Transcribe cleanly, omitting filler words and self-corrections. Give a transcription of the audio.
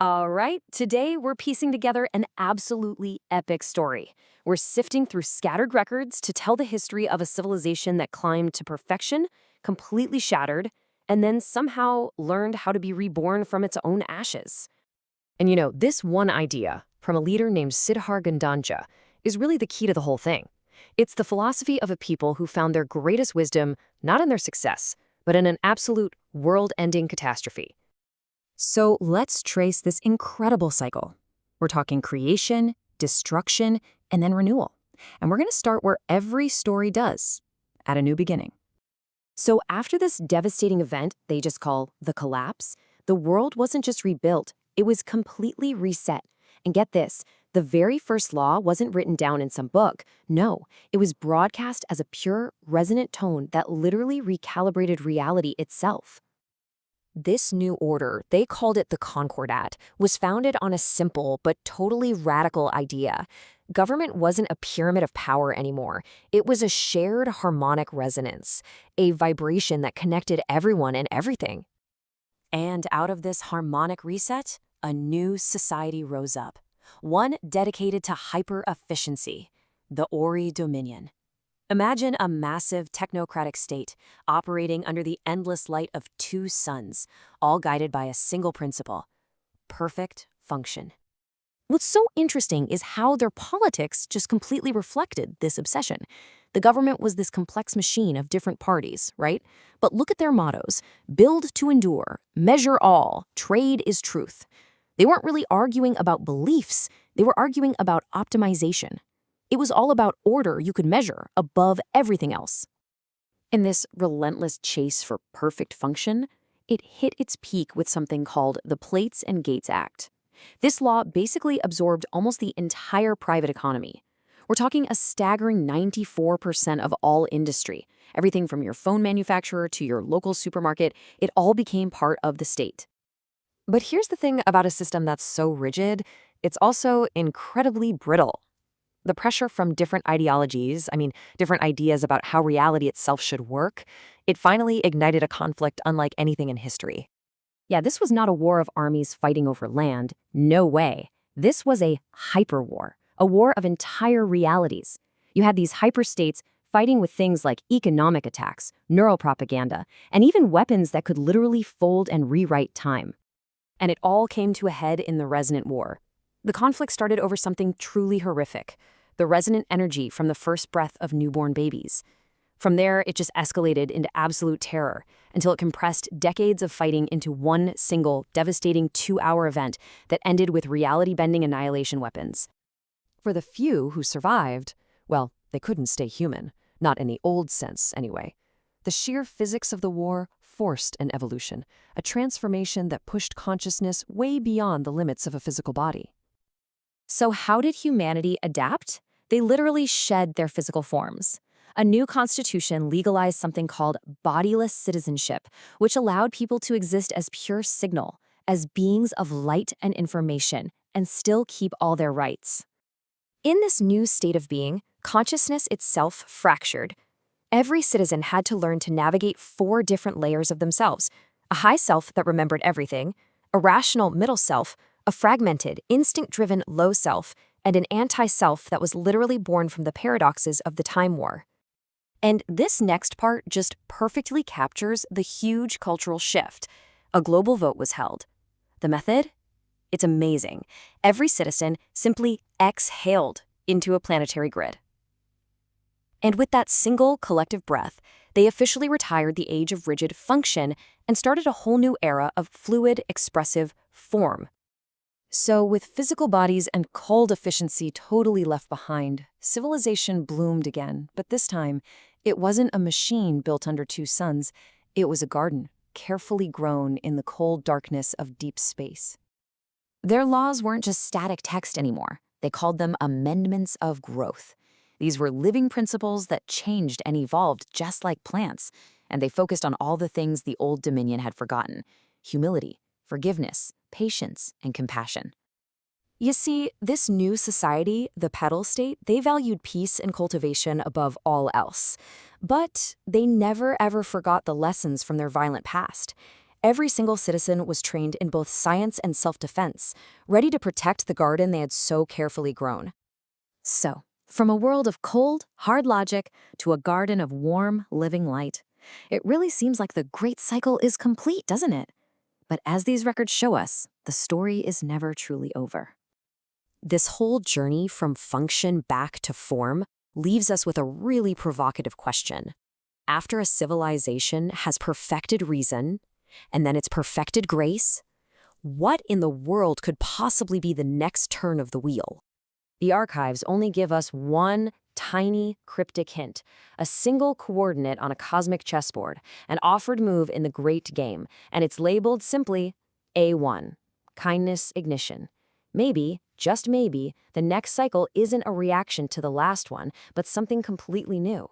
All right, today we're piecing together an absolutely epic story. We're sifting through scattered records to tell the history of a civilization that climbed to perfection, completely shattered, and then somehow learned how to be reborn from its own ashes. And this one idea from a leader named Siddhar Gandanja is really the key to the whole thing. It's the philosophy of a people who found their greatest wisdom not in their success, but in an absolute world-ending catastrophe. So let's trace this incredible cycle. We're talking creation, destruction, and then renewal. And we're going to start where every story does, at a new beginning. So after this devastating event they just call the collapse, the world wasn't just rebuilt, it was completely reset. And get this, the very first law wasn't written down in some book. No, it was broadcast as a pure, resonant tone that literally recalibrated reality itself. This new order, they called it the Concordat, was founded on a simple but totally radical idea. Government wasn't a pyramid of power anymore. It was a shared harmonic resonance, a vibration that connected everyone and everything. And out of this harmonic reset, a new society rose up, one dedicated to hyper-efficiency, the Ori Dominion. Imagine a massive technocratic state operating under the endless light of two suns, all guided by a single principle: perfect function. What's so interesting is how their politics just completely reflected this obsession. The government was this complex machine of different parties, right? But look at their mottos: build to endure, measure all, trade is truth. They weren't really arguing about beliefs, they were arguing about optimization. It was all about order you could measure above everything else. In this relentless chase for perfect function, it hit its peak with something called the Plates and Gates Act. This law basically absorbed almost the entire private economy. We're talking a staggering 94% of all industry. Everything from your phone manufacturer to your local supermarket, it all became part of the state. But here's the thing about a system that's so rigid, it's also incredibly brittle. The pressure from different ideologies, different ideas about how reality itself should work, it finally ignited a conflict unlike anything in history. Yeah, this was not a war of armies fighting over land. No way. This was a hyperwar, a war of entire realities. You had these hyperstates fighting with things like economic attacks, neural propaganda, and even weapons that could literally fold and rewrite time. And it all came to a head in the Resonant War. The conflict started over something truly horrific: the resonant energy from the first breath of newborn babies. From there, it just escalated into absolute terror until it compressed decades of fighting into one single, devastating 2-hour event that ended with reality-bending annihilation weapons. For the few who survived, well, they couldn't stay human, not in the old sense anyway. The sheer physics of the war forced an evolution, a transformation that pushed consciousness way beyond the limits of a physical body. So how did humanity adapt? They literally shed their physical forms. A new constitution legalized something called bodiless citizenship, which allowed people to exist as pure signal, as beings of light and information, and still keep all their rights. In this new state of being, consciousness itself fractured. Every citizen had to learn to navigate 4 different layers of themselves: a high self that remembered everything, a rational middle self, a fragmented, instinct-driven low self, and an anti-self that was literally born from the paradoxes of the time war. And this next part just perfectly captures the huge cultural shift. A global vote was held. The method? It's amazing. Every citizen simply exhaled into a planetary grid. And with that single collective breath, they officially retired the age of rigid function and started a whole new era of fluid, expressive form. So with physical bodies and cold efficiency totally left behind, civilization bloomed again, but this time, it wasn't a machine built under 2 suns. It was a garden, carefully grown in the cold darkness of deep space. Their laws weren't just static text anymore. They called them amendments of growth. These were living principles that changed and evolved just like plants, and they focused on all the things the old Dominion had forgotten: humility, forgiveness, patience, and compassion. You see, this new society, the pedal state, they valued peace and cultivation above all else. But they never ever forgot the lessons from their violent past. Every single citizen was trained in both science and self-defense, ready to protect the garden they had so carefully grown. So, from a world of cold, hard logic to a garden of warm, living light, it really seems like the great cycle is complete, doesn't it? But as these records show us, the story is never truly over. This whole journey from function back to form leaves us with a really provocative question. After a civilization has perfected reason, and then it's perfected grace, what in the world could possibly be the next turn of the wheel? The archives only give us one tiny, cryptic hint, a single coordinate on a cosmic chessboard, an offered move in the great game, and it's labeled simply A1, kindness ignition. Maybe, just maybe, the next cycle isn't a reaction to the last one, but something completely new.